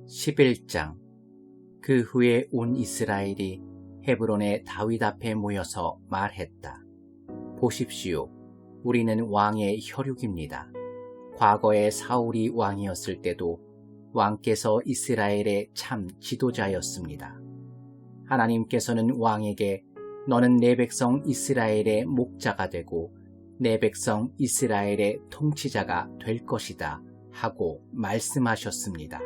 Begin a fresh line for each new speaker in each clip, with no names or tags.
11장. 그 후에 온 이스라엘이 헤브론의 다윗 앞에 모여서 말했다. 보십시오. 우리는 왕의 혈육입니다. 과거에 사울이 왕이었을 때도 왕께서 이스라엘의 참 지도자였습니다. 하나님께서는 왕에게 너는 내 백성 이스라엘의 목자가 되고 내 백성 이스라엘의 통치자가 될 것이다 하고 말씀하셨습니다.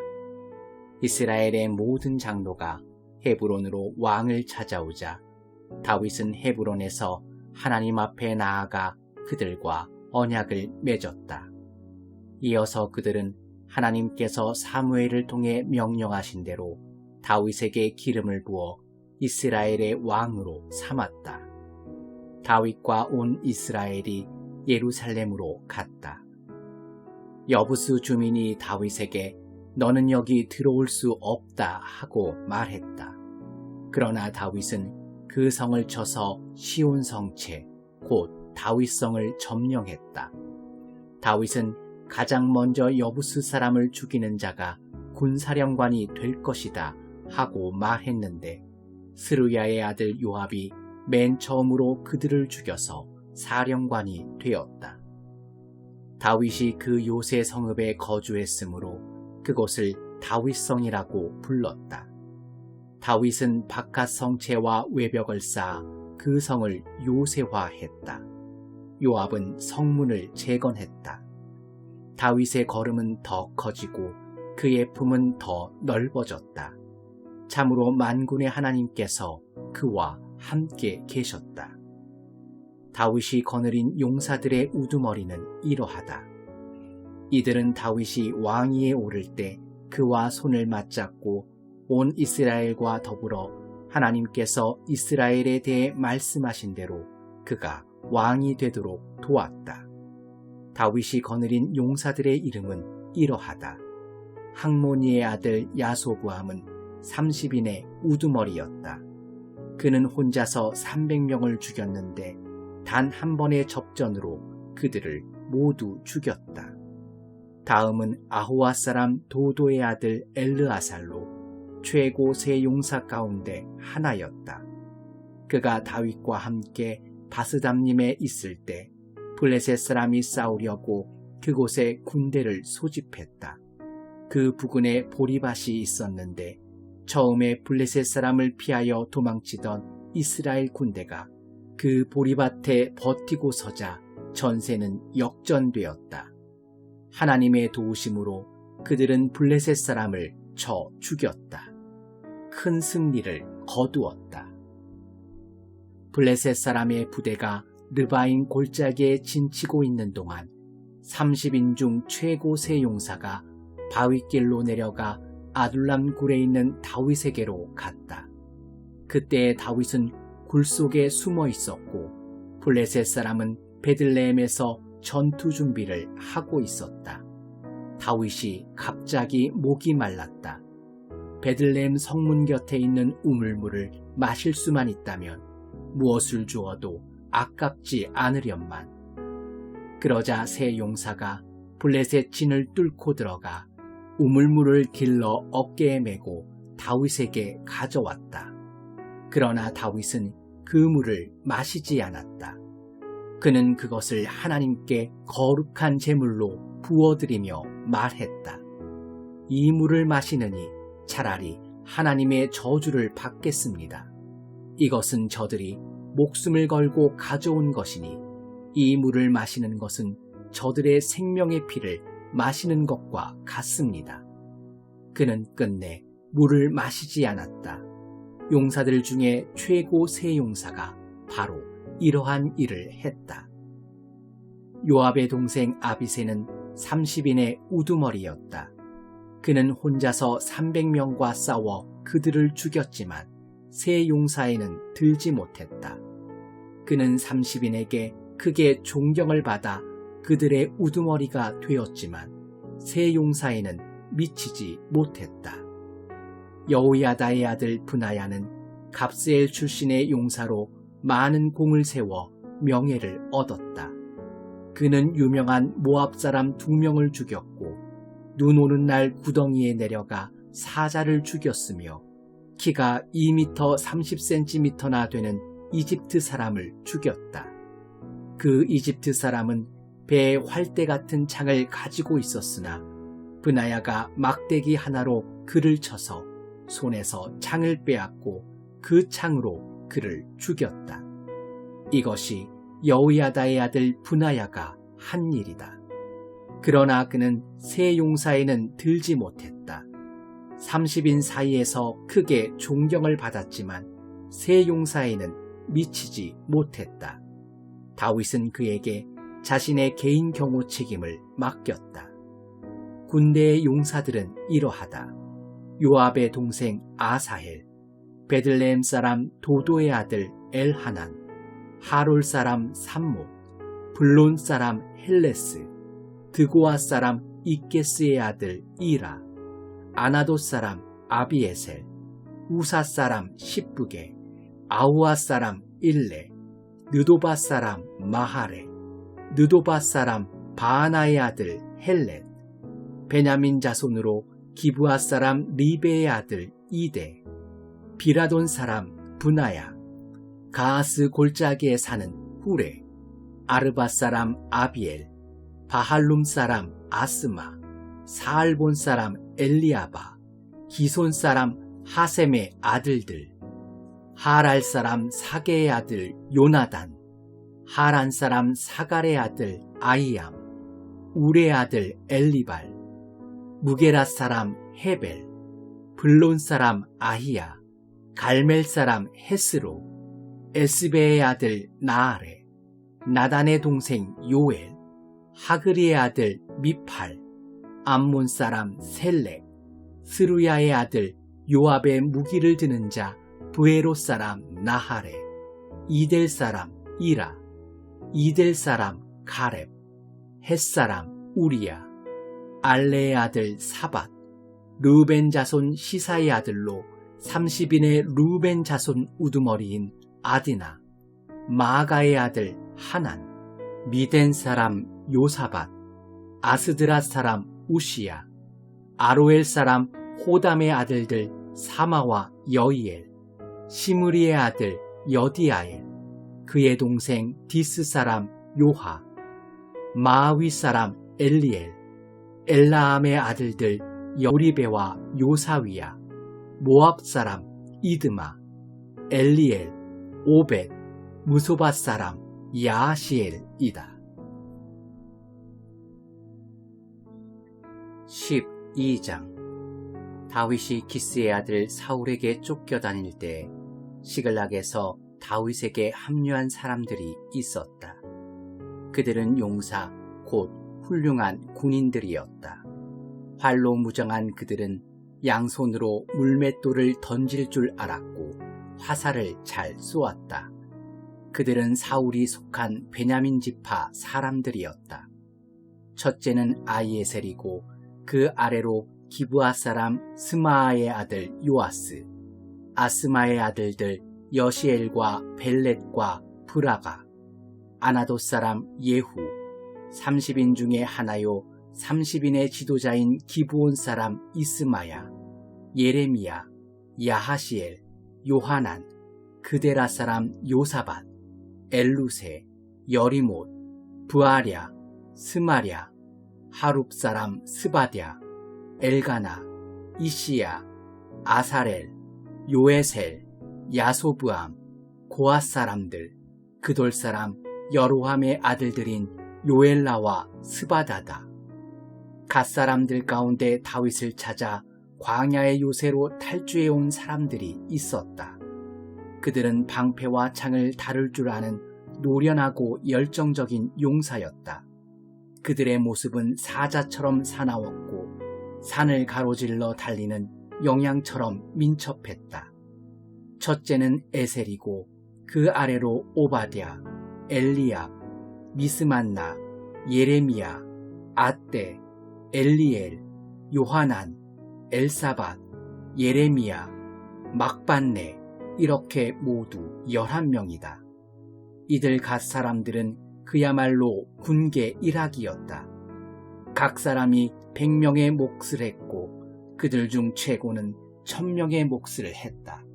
이스라엘의 모든 장로가 헤브론으로 왕을 찾아오자 다윗은 헤브론에서 하나님 앞에 나아가 그들과 언약을 맺었다. 이어서 그들은 하나님께서 사무엘을 통해 명령하신 대로 다윗에게 기름을 부어 이스라엘의 왕으로 삼았다. 다윗과 온 이스라엘이 예루살렘으로 갔다. 여부스 주민이 다윗에게 너는 여기 들어올 수 없다 하고 말했다. 그러나 다윗은 그 성을 쳐서 시온 성체 곧 다윗성을 점령했다. 다윗은 가장 먼저 여부스 사람을 죽이는 자가 군사령관이 될 것이다 하고 말했는데 스루야의 아들 요압이 맨 처음으로 그들을 죽여서 사령관이 되었다. 다윗이 그 요새 성읍에 거주했으므로 그곳을 다윗성이라고 불렀다. 다윗은 바깥 성체와 외벽을 쌓아 그 성을 요새화했다. 요압은 성문을 재건했다. 다윗의 걸음은 더 커지고 그의 품은 더 넓어졌다. 참으로 만군의 하나님께서 그와 함께 계셨다. 다윗이 거느린 용사들의 우두머리는 이러하다. 이들은 다윗이 왕위에 오를 때 그와 손을 맞잡고 온 이스라엘과 더불어 하나님께서 이스라엘에 대해 말씀하신 대로 그가 왕이 되도록 도왔다. 다윗이 거느린 용사들의 이름은 이러하다. 학모니의 아들 야소부함은 30인의 우두머리였다. 그는 혼자서 300명을 죽였는데 단 한 번의 접전으로 그들을 모두 죽였다. 다음은 아호와 사람 도도의 아들 엘르아살로 최고 세 용사 가운데 하나였다. 그가 다윗과 함께 바스담림에 있을 때 블레셋 사람이 싸우려고 그곳에 군대를 소집했다. 그 부근에 보리밭이 있었는데 처음에 블레셋 사람을 피하여 도망치던 이스라엘 군대가 그 보리밭에 버티고 서자 전세는 역전되었다. 하나님의 도우심으로 그들은 블레셋 사람을 쳐 죽였다. 큰 승리를 거두었다. 블레셋 사람의 부대가 르바임 골짜기에 진치고 있는 동안 30인 중 최고 세 용사가 바윗길로 내려가 아둘람 굴에 있는 다윗에게로 갔다. 그때 다윗은 굴 속에 숨어 있었고 블레셋 사람은 베들레헴에서 전투 준비를 하고 있었다. 다윗이 갑자기 목이 말랐다. 베들레헴 성문 곁에 있는 우물물을 마실 수만 있다면 무엇을 주어도 아깝지 않으련만. 그러자 세 용사가 블레셋 진을 뚫고 들어가 우물물을 길러 어깨에 메고 다윗에게 가져왔다. 그러나 다윗은 그 물을 마시지 않았다. 그는 그것을 하나님께 거룩한 제물로 부어드리며 말했다. 이 물을 마시느니 차라리 하나님의 저주를 받겠습니다. 이것은 저들이 목숨을 걸고 가져온 것이니 이 물을 마시는 것은 저들의 생명의 피를 마시는 것과 같습니다. 그는 끝내 물을 마시지 않았다. 용사들 중에 최고 세 용사가 바로 이러한 일을 했다. 요압의 동생 아비새는 30인의 우두머리였다. 그는 혼자서 300명과 싸워 그들을 죽였지만 세 용사에는 들지 못했다. 그는 30인에게 크게 존경을 받아 그들의 우두머리가 되었지만 세 용사에는 미치지 못했다. 여호야다의 아들 브나야는 갑스엘 출신의 용사로 많은 공을 세워 명예를 얻었다. 그는 유명한 모압 사람 2명을 죽였고 눈 오는 날 구덩이에 내려가 사자를 죽였으며 키가 2m 30cm나 되는 이집트 사람을 죽였다. 그 이집트 사람은 배에 활대 같은 창을 가지고 있었으나 브나야가 막대기 하나로 그를 쳐서 손에서 창을 빼앗고 그 창으로 그를 죽였다. 이것이 여호야다의 아들 브나야가 한 일이다. 그러나 그는 세 용사에는 들지 못했다. 30인 사이에서 크게 존경을 받았지만 세 용사에는 미치지 못했다. 다윗은 그에게 자신의 개인 경호 책임을 맡겼다. 군대의 용사들은 이러하다. 요압의 동생 아사헬, 베들레헴 사람 도도의 아들 엘하난, 하롤 사람 삼목, 블론 사람 헬레스, 드고아 사람 이게스의 아들 이라, 아나돗 사람 아비에셀, 우사 사람 십부게, 아우아 사람 일레, 느도바 사람 마하레, 느도바 사람 바하나의 아들 헬렛, 베냐민 자손으로 기브아 사람 리베의 아들 이데, 비라돈 사람 브나야, 가하스 골짜기에 사는 후레, 아르바 사람 아비엘, 바할룸 사람 아스마, 사알본 사람 엘리아바, 기손 사람 하셈의 아들들, 하랄 사람 사게의 아들 요나단, 하란 사람 사갈의 아들 아이암, 울의 아들 엘리발, 무게라 사람 헤벨, 블론 사람 아히야, 갈멜 사람 헤스로, 에스베의 아들 나아레, 나단의 동생 요엘, 하그리의 아들 미팔, 암몬 사람 셀렉, 스루야의 아들 요압의 무기를 드는 자 브에로 사람 나하레, 이델 사람 이라, 이델 사람 가렙, 헷 사람 우리야, 알레의 아들 사밧, 르우벤 자손 시사의 아들로 30인의 르우벤 자손 우두머리인 아디나, 마아가의 아들 하난, 미덴 사람 요사밧, 아스드라 사람 우시야, 아로엘 사람 호담의 아들들 사마와 여이엘, 시므리의 아들 여디아엘, 그의 동생 디스 사람 요하, 마아위 사람 엘리엘, 엘라암의 아들들 여리베와 요사위야, 모압 사람 이드마, 엘리엘, 오벳, 무소바 사람 야시엘이다. 12장. 다윗이 기스의 아들 사울에게 쫓겨다닐 때 시글락에서 다윗에게 합류한 사람들이 있었다. 그들은 용사, 곧 훌륭한 군인들이었다. 활로 무장한 그들은 양손으로 물맷돌을 던질 줄 알았고 화살을 잘 쏘았다. 그들은 사울이 속한 베냐민 지파 사람들이었다. 첫째는 아이에셀이고 그 아래로 기브아 사람 스마아의 아들 요아스, 아스마의 아들들 여시엘과 벨렛과 브라가, 아나돗 사람 예후, 30인 중에 하나요 30인의 지도자인 기브온 사람 이스마야, 예레미야, 야하시엘, 요하난, 그데라 사람 요사밧, 엘루세, 여리못, 부아랴, 스마랴, 하룹 사람 스바랴, 엘가나, 이시야, 아사렐, 요에셀, 야소브암, 고앗 사람들, 그돌 사람 여로함의 아들들인 요엘라와 스바다다. 갓 사람들 가운데 다윗을 찾아 광야의 요새로 탈주해온 사람들이 있었다. 그들은 방패와 창을 다룰 줄 아는 노련하고 열정적인 용사였다. 그들의 모습은 사자처럼 사나웠고 산을 가로질러 달리는 영양처럼 민첩했다. 첫째는 에셀이고 그 아래로 오바댜, 엘리압, 미스만나, 예레미야, 아떼, 엘리엘, 요하난, 엘사밧, 예레미야, 막반네, 이렇게 모두 11명이다. 이들 갓 사람들은 그야말로 군계 일학이었다. 각 사람이 100명의 몫을 했고 그들 중 최고는 1000명의 몫을 했다.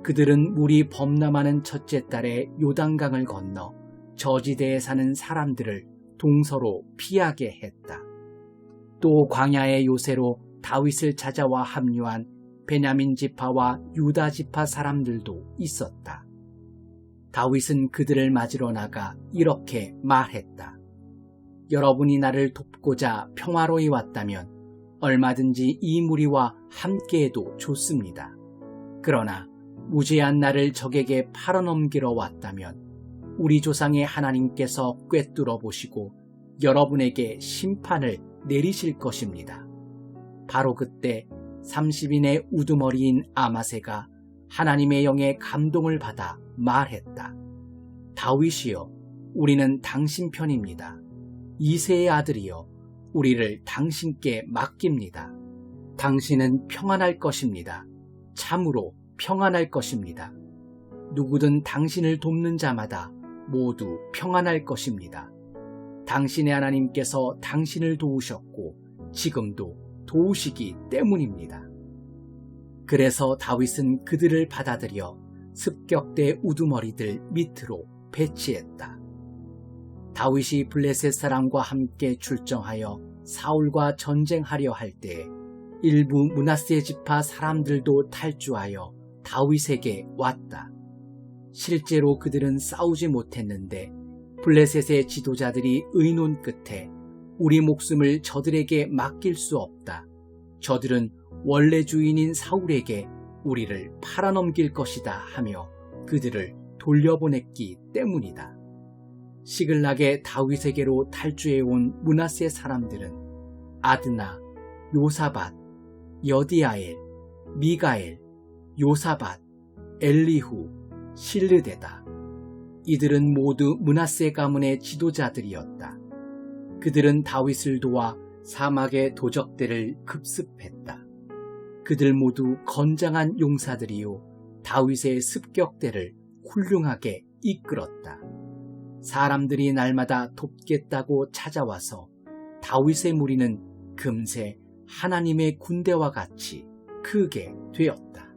그들은 물이 범람하는 첫째 달에 요단강을 건너 저지대에 사는 사람들을 동서로 피하게 했다. 또 광야의 요새로 다윗을 찾아와 합류한 베냐민 지파와 유다 지파 사람들도 있었다. 다윗은 그들을 맞으러 나가 이렇게 말했다. 여러분이 나를 돕고자 평화로이 왔다면 얼마든지 이 무리와 함께해도 좋습니다. 그러나 무죄한 나를 적에게 팔아넘기러 왔다면 우리 조상의 하나님께서 꿰뚫어 보시고 여러분에게 심판을 내리실 것입니다. 바로 그때 30인의 우두머리인 아마새가 하나님의 영의 감동을 받아 말했다. 다윗이여, 우리는 당신 편입니다. 이새의 아들이여, 우리를 당신께 맡깁니다. 당신은 평안할 것입니다. 참으로 평안할 것입니다. 누구든 당신을 돕는 자마다 모두 평안할 것입니다. 당신의 하나님께서 당신을 도우셨고 지금도 도우시기 때문입니다. 그래서 다윗은 그들을 받아들여 습격대 우두머리들 밑으로 배치했다. 다윗이 블레셋 사람과 함께 출정하여 사울과 전쟁하려 할 때에 일부 므낫세 지파 사람들도 탈주하여 다윗에게 왔다. 실제로 그들은 싸우지 못했는데 블레셋의 지도자들이 의논 끝에 우리 목숨을 저들에게 맡길 수 없다. 저들은 원래 주인인 사울에게 우리를 팔아넘길 것이다 하며 그들을 돌려보냈기 때문이다. 시글락의 다윗에게로 탈주해온 므낫세 사람들은 아드나, 요사밧, 여디아엘, 미가엘, 요사밧, 엘리후, 실르데다. 이들은 모두 므낫세 가문의 지도자들이었다. 그들은 다윗을 도와 사막의 도적들을 급습했다. 그들 모두 건장한 용사들이요 다윗의 습격대를 훌륭하게 이끌었다. 사람들이 날마다 돕겠다고 찾아와서 다윗의 무리는 금세 하나님의 군대와 같이 크게 되었다.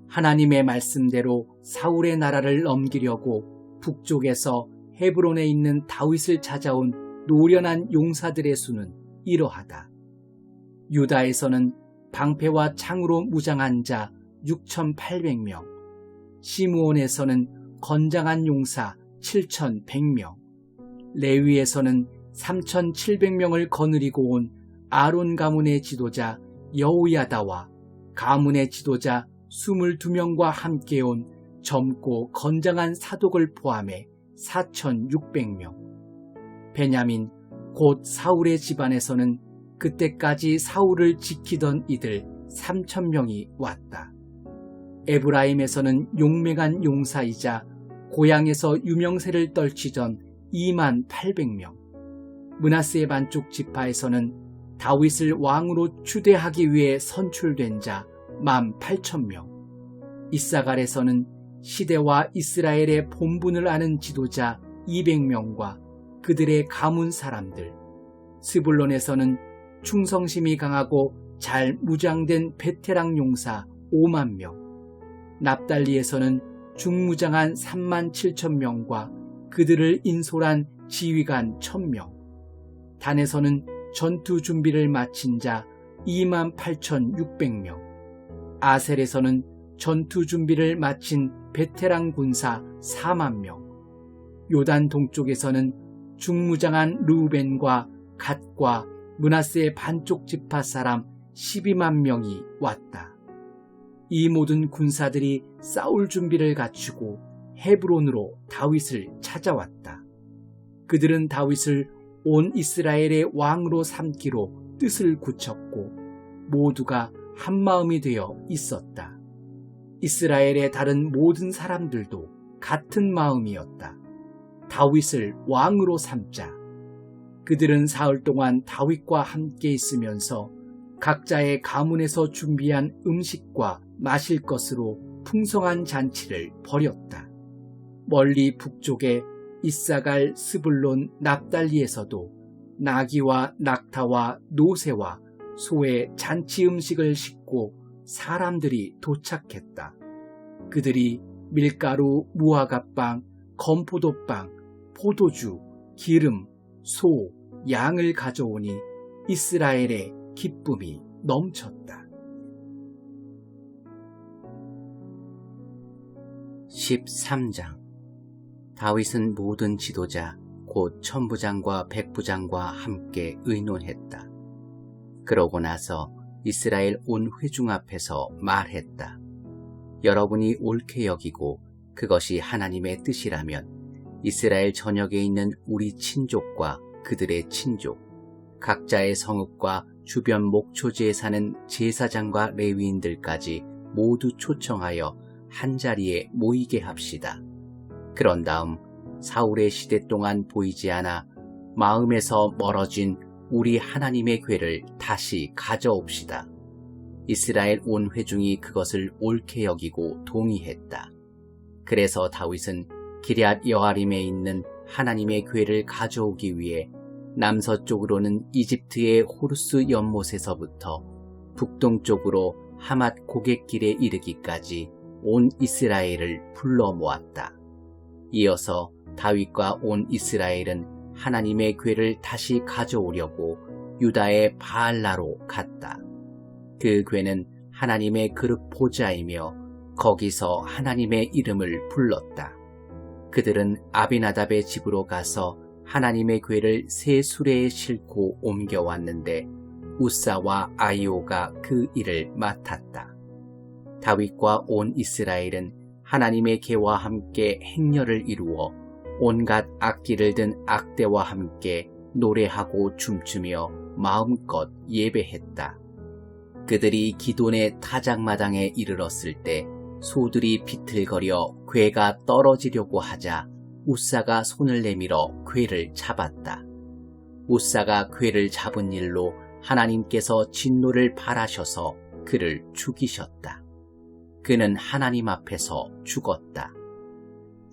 하나님의 말씀대로 사울의 나라를 넘기려고 북쪽에서 헤브론에 있는 다윗을 찾아온 노련한 용사들의 수는 이러하다. 유다에서는 방패와 창으로 무장한 자 6,800명, 시므온에서는 건장한 용사 7,100명, 레위에서는 3,700명을 거느리고 온 아론 가문의 지도자 여호야다와 가문의 지도자 22명과 함께 온 젊고 건장한 사독을 포함해 4,600명, 베냐민 곧 사울의 집안에서는 그때까지 사울을 지키던 이들 3,000명이 왔다. 에브라임에서는 용맹한 용사이자 고향에서 유명세를 떨치던 28,000명, 므낫세 반쪽 지파에서는 다윗을 왕으로 추대하기 위해 선출된 자 18,000명, 이사갈에서는 시대와 이스라엘의 본분을 아는 지도자 200명과 그들의 가문 사람들, 스불론에서는 충성심이 강하고 잘 무장된 베테랑 용사 5만 명, 납달리에서는 중무장한 37,000명과 그들을 인솔한 지휘관 1,000명, 단에서는 전투 준비를 마친 자 28,600명, 아셀에서는 전투 준비를 마친 베테랑 군사 4만 명, 요단 동쪽에서는 중무장한 르우벤과 갓과 므낫세 반쪽 지파 사람 12만 명이 왔다. 이 모든 군사들이 싸울 준비를 갖추고 헤브론으로 다윗을 찾아왔다. 그들은 다윗을 온 이스라엘의 왕으로 삼기로 뜻을 굳혔고 모두가 한마음이 되어 있었다. 이스라엘의 다른 모든 사람들도 같은 마음이었다. 다윗을 왕으로 삼자. 그들은 사흘 동안 다윗과 함께 있으면서 각자의 가문에서 준비한 음식과 마실 것으로 풍성한 잔치를 벌였다. 멀리 북쪽에 이사갈, 스불론, 납달리에서도 나귀와 낙타와 노새와 소의 잔치 음식을 싣고 사람들이 도착했다. 그들이 밀가루, 무화과빵, 건포도빵, 포도주, 기름, 소, 양을 가져오니 이스라엘의 기쁨이 넘쳤다. 13장. 다윗은 모든 지도자 곧 천부장과 백부장과 함께 의논했다. 그러고 나서 이스라엘 온 회중 앞에서 말했다. 여러분이 옳게 여기고 그것이 하나님의 뜻이라면 이스라엘 전역에 있는 우리 친족과 그들의 친족, 각자의 성읍과 주변 목초지에 사는 제사장과 레위인들까지 모두 초청하여 한자리에 모이게 합시다. 그런 다음 사울의 시대 동안 보이지 않아 마음에서 멀어진 우리 하나님의 궤를 다시 가져옵시다. 이스라엘 온 회중이 그것을 옳게 여기고 동의했다. 그래서 다윗은 기럇 여아림에 있는 하나님의 궤를 가져오기 위해 남서쪽으로는 이집트의 호르스 연못에서부터 북동쪽으로 하맛 고갯길에 이르기까지 온 이스라엘을 불러 모았다. 이어서 다윗과 온 이스라엘은 하나님의 궤를 다시 가져오려고 유다의 바알라로 갔다. 그 궤는 하나님의 그릇 보좌이며 거기서 하나님의 이름을 불렀다. 그들은 아비나답의 집으로 가서 하나님의 궤를 새 수레에 싣고 옮겨왔는데 우사와 아이오가 그 일을 맡았다. 다윗과 온 이스라엘은 하나님의 궤와 함께 행렬을 이루어 온갖 악기를 든 악대와 함께 노래하고 춤추며 마음껏 예배했다. 그들이 기돈의 타작마당에 이르렀을 때 소들이 비틀거려 궤가 떨어지려고 하자 우사가 손을 내밀어 궤를 잡았다. 우사가 궤를 잡은 일로 하나님께서 진노를 발하셔서 그를 죽이셨다. 그는 하나님 앞에서 죽었다.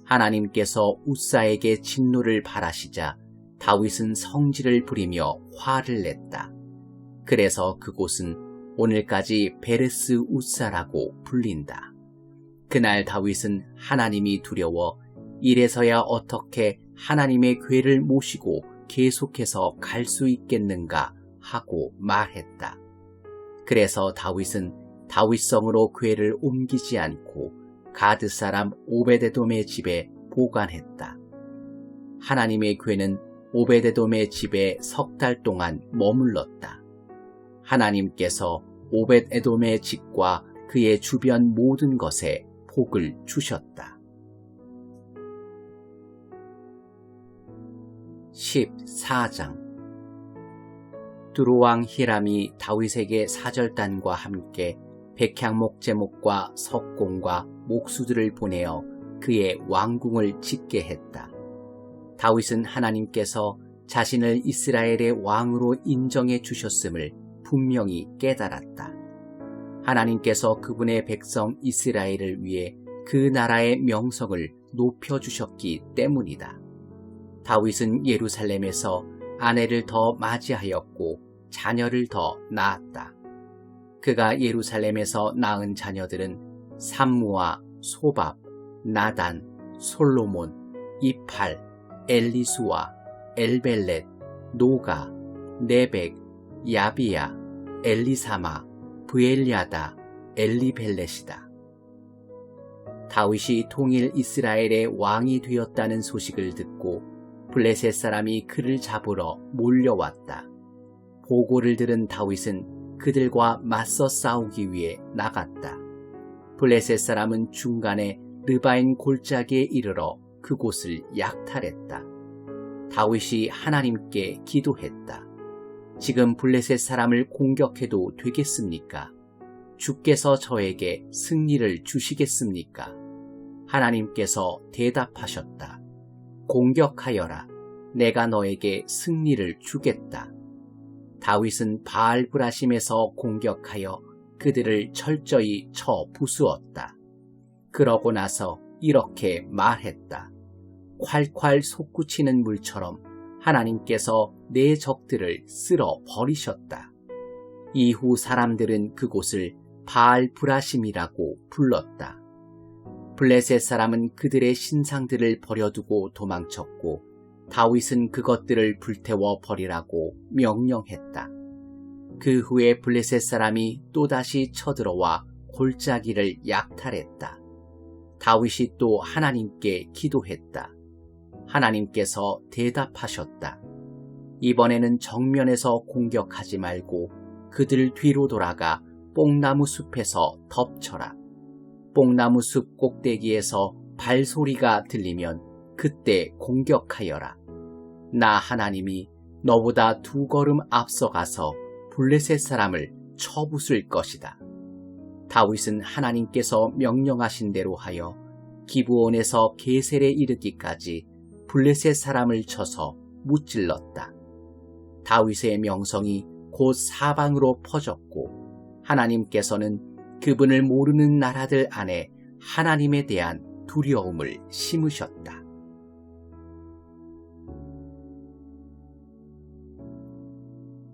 하나님께서 우사에게 진노를 발하시자 다윗은 성질을 부리며 화를 냈다. 그래서 그곳은 오늘까지 베레스 우사라고 불린다. 그날 다윗은 하나님이 두려워 이래서야 어떻게 하나님의 궤를 모시고 계속해서 갈 수 있겠는가 하고 말했다. 그래서 다윗은 다윗성으로 궤를 옮기지 않고 가드 사람 오베데돔의 집에 보관했다. 하나님의 궤는 오베데돔의 집에 3달 동안 머물렀다. 하나님께서 오벳에돔의 집과 그의 주변 모든 것에 복을 주셨다. 14장. 두로왕 히람이 다윗에게 사절단과 함께 백향목 제목과 석공과 목수들을 보내어 그의 왕궁을 짓게 했다. 다윗은 하나님께서 자신을 이스라엘의 왕으로 인정해 주셨음을 분명히 깨달았다. 하나님께서 그분의 백성 이스라엘을 위해 그 나라의 명성을 높여주셨기 때문이다. 다윗은 예루살렘에서 아내를 더 맞이하였고 자녀를 더 낳았다. 그가 예루살렘에서 낳은 자녀들은 삼무아, 소밥, 나단, 솔로몬, 이팔, 엘리수아, 엘벨렛, 노가, 네벡, 야비야, 엘리사마, 브엘리아다, 엘리벨렛이다. 다윗이 통일 이스라엘의 왕이 되었다는 소식을 듣고 블레셋 사람이 그를 잡으러 몰려왔다. 보고를 들은 다윗은 그들과 맞서 싸우기 위해 나갔다. 블레셋 사람은 중간에 르바인 골짜기에 이르러 그곳을 약탈했다. 다윗이 하나님께 기도했다. 지금 블레셋 사람을 공격해도 되겠습니까? 주께서 저에게 승리를 주시겠습니까? 하나님께서 대답하셨다. 공격하여라. 내가 너에게 승리를 주겠다. 다윗은 바알브라심에서 공격하여 그들을 철저히 쳐 부수었다. 그러고 나서 이렇게 말했다. 콸콸 솟구치는 물처럼 하나님께서 내 적들을 쓸어 버리셨다. 이후 사람들은 그곳을 바알 브라심이라고 불렀다. 블레셋 사람은 그들의 신상들을 버려두고 도망쳤고 다윗은 그것들을 불태워 버리라고 명령했다. 그 후에 블레셋 사람이 또다시 쳐들어와 골짜기를 약탈했다. 다윗이 또 하나님께 기도했다. 하나님께서 대답하셨다. 이번에는 정면에서 공격하지 말고 그들 뒤로 돌아가 뽕나무 숲에서 덮쳐라. 뽕나무 숲 꼭대기에서 발소리가 들리면 그때 공격하여라. 나 하나님이 너보다 2걸음 앞서가서 블레셋 사람을 쳐부술 것이다. 다윗은 하나님께서 명령하신 대로 하여 기브온에서 게셀에 이르기까지 블레셋 사람을 쳐서 무찔렀다. 다윗의 명성이 곧 사방으로 퍼졌고 하나님께서는 그분을 모르는 나라들 안에 하나님에 대한 두려움을 심으셨다.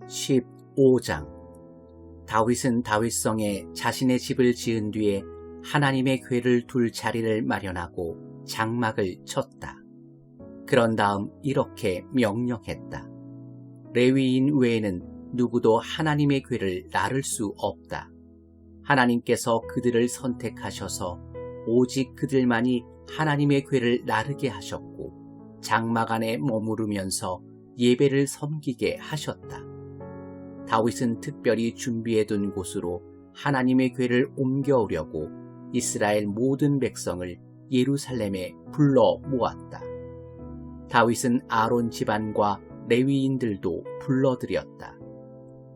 (15장) 다윗은 다윗성에 자신의 집을 지은 뒤에 하나님의 궤를 둘 자리를 마련하고 장막을 쳤다. 그런 다음 이렇게 명령했다. 레위인 외에는 누구도 하나님의 궤를 나를 수 없다. 하나님께서 그들을 선택하셔서 오직 그들만이 하나님의 궤를 나르게 하셨고 장막 안에 머무르면서 예배를 섬기게 하셨다. 다윗은 특별히 준비해둔 곳으로 하나님의 궤를 옮겨오려고 이스라엘 모든 백성을 예루살렘에 불러 모았다. 다윗은 아론 집안과 레위인들도 불러들였다.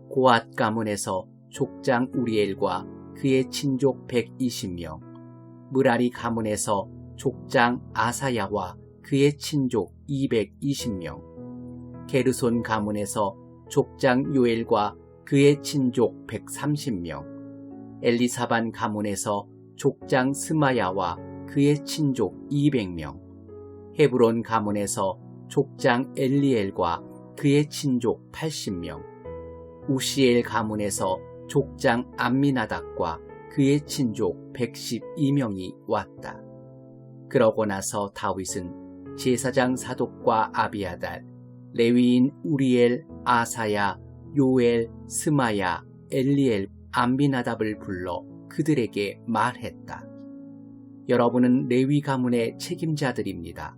고앗 가문에서 족장 우리엘과 그의 친족 120명, 무라리 가문에서 족장 아사야와 그의 친족 220명, 게르손 가문에서 족장 요엘과 그의 친족 130명, 엘리사반 가문에서 족장 스마야와 그의 친족 200명, 헤브론 가문에서 족장 엘리엘과 그의 친족 80명, 우시엘 가문에서 족장 암미나답과 그의 친족 112명이 왔다. 그러고 나서 다윗은 제사장 사독과 아비아달, 레위인 우리엘, 아사야, 요엘, 스마야, 엘리엘, 암미나답을 불러 그들에게 말했다. 여러분은 레위 가문의 책임자들입니다.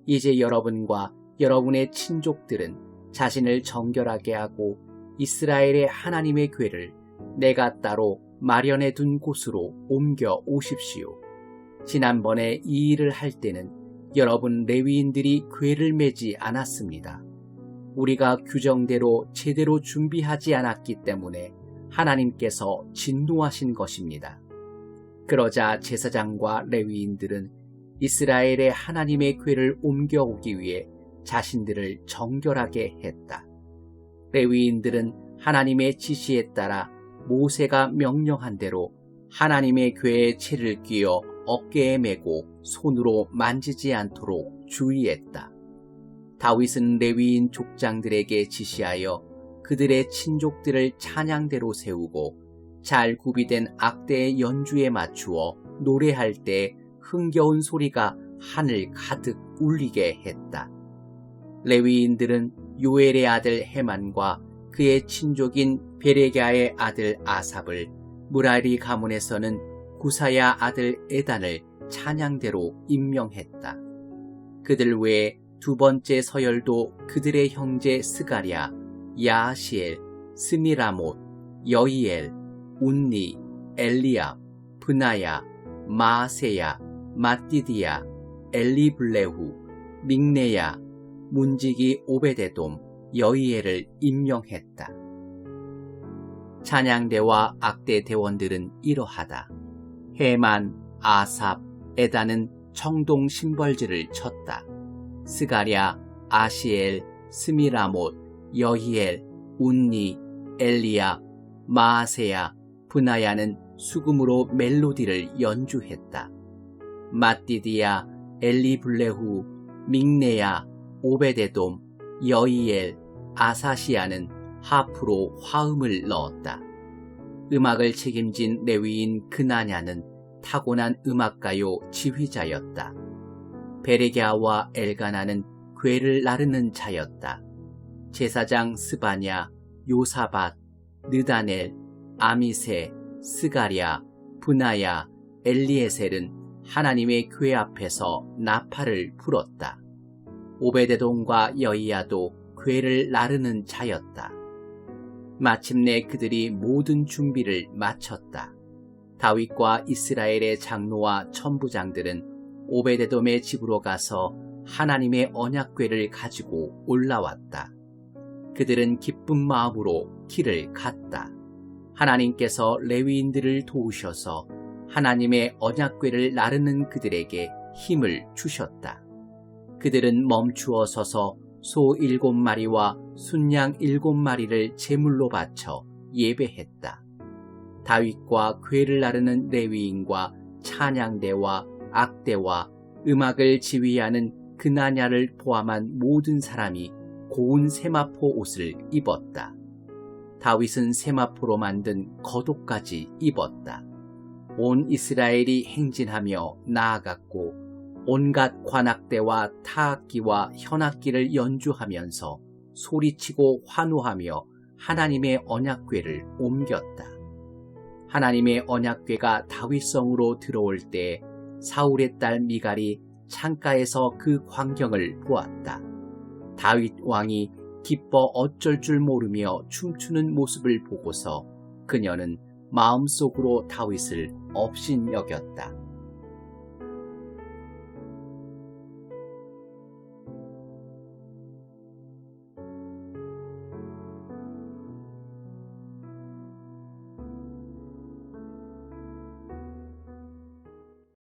이제 여러분과 여러분의 친족들은 자신을 정결하게 하고 이스라엘의 하나님의 궤를 내가 따로 마련해 둔 곳으로 옮겨 오십시오. 지난번에 이 일을 할 때는 여러분 레위인들이 궤를 매지 않았습니다. 우리가 규정대로 제대로 준비하지 않았기 때문에 하나님께서 진노하신 것입니다. 그러자 제사장과 레위인들은 이스라엘의 하나님의 궤를 옮겨오기 위해 자신들을 정결하게 했다. 레위인들은 하나님의 지시에 따라 모세가 명령한 대로 하나님의 궤에 채를 끼어 어깨에 메고 손으로 만지지 않도록 주의했다. 다윗은 레위인 족장들에게 지시하여 그들의 친족들을 찬양대로 세우고 잘 구비된 악대의 연주에 맞추어 노래할 때 흥겨운 소리가 하늘 가득 울리게 했다. 레위인들은 요엘의 아들 헤만과 그의 친족인 베레갸의 아들 아삽을, 무라리 가문에서는 구사야 아들 에단을 찬양대로 임명했다. 그들 외에 두 번째 서열도 그들의 형제 스가랴, 야하시엘, 스미라못, 여이엘, 운니, 엘리압, 브나야, 마아세야, 마띠디야, 엘리블레후, 믹네야, 문지기 오베데돔, 여이엘을 임명했다. 찬양대와 악대 대원들은 이러하다. 헤만, 아삽, 에다는 청동 심벌지를 쳤다. 스가랴, 아시엘, 스미라못, 여히엘, 운니, 엘리압, 마아세야, 브나야는 수금으로 멜로디를 연주했다. 마띠디야, 엘리블레후, 믹네야, 오베데돔, 여이엘, 아사시아는 하프로 화음을 넣었다. 음악을 책임진 레위인 그나냐는 타고난 음악가요 지휘자였다. 베레갸와 엘가나는 궤를 나르는 자였다. 제사장 스바냐, 요사밧, 느다넬, 아미세, 스가랴, 브나야, 엘리에셀은 하나님의 궤 앞에서 나팔을 불었다. 오베데돔과 여이야도 궤를 나르는 자였다. 마침내 그들이 모든 준비를 마쳤다. 다윗과 이스라엘의 장로와 천부장들은 오베데돔의 집으로 가서 하나님의 언약궤를 가지고 올라왔다. 그들은 기쁜 마음으로 길을 갔다. 하나님께서 레위인들을 도우셔서 하나님의 언약궤를 나르는 그들에게 힘을 주셨다. 그들은 멈추어 서서 소 7마리와 순양 7마리를 제물로 바쳐 예배했다. 다윗과 궤를 나르는 레위인과 찬양대와 악대와 음악을 지휘하는 그나냐를 포함한 모든 사람이 고운 세마포 옷을 입었다. 다윗은 세마포로 만든 겉옷까지 입었다. 온 이스라엘이 행진하며 나아갔고 온갖 관악대와 타악기와 현악기를 연주하면서 소리치고 환호하며 하나님의 언약궤를 옮겼다. 하나님의 언약궤가 다윗성으로 들어올 때 사울의 딸 미갈이 창가에서 그 광경을 보았다. 다윗 왕이 기뻐 어쩔 줄 모르며 춤추는 모습을 보고서 그녀는 마음속으로 다윗을 업신여겼다.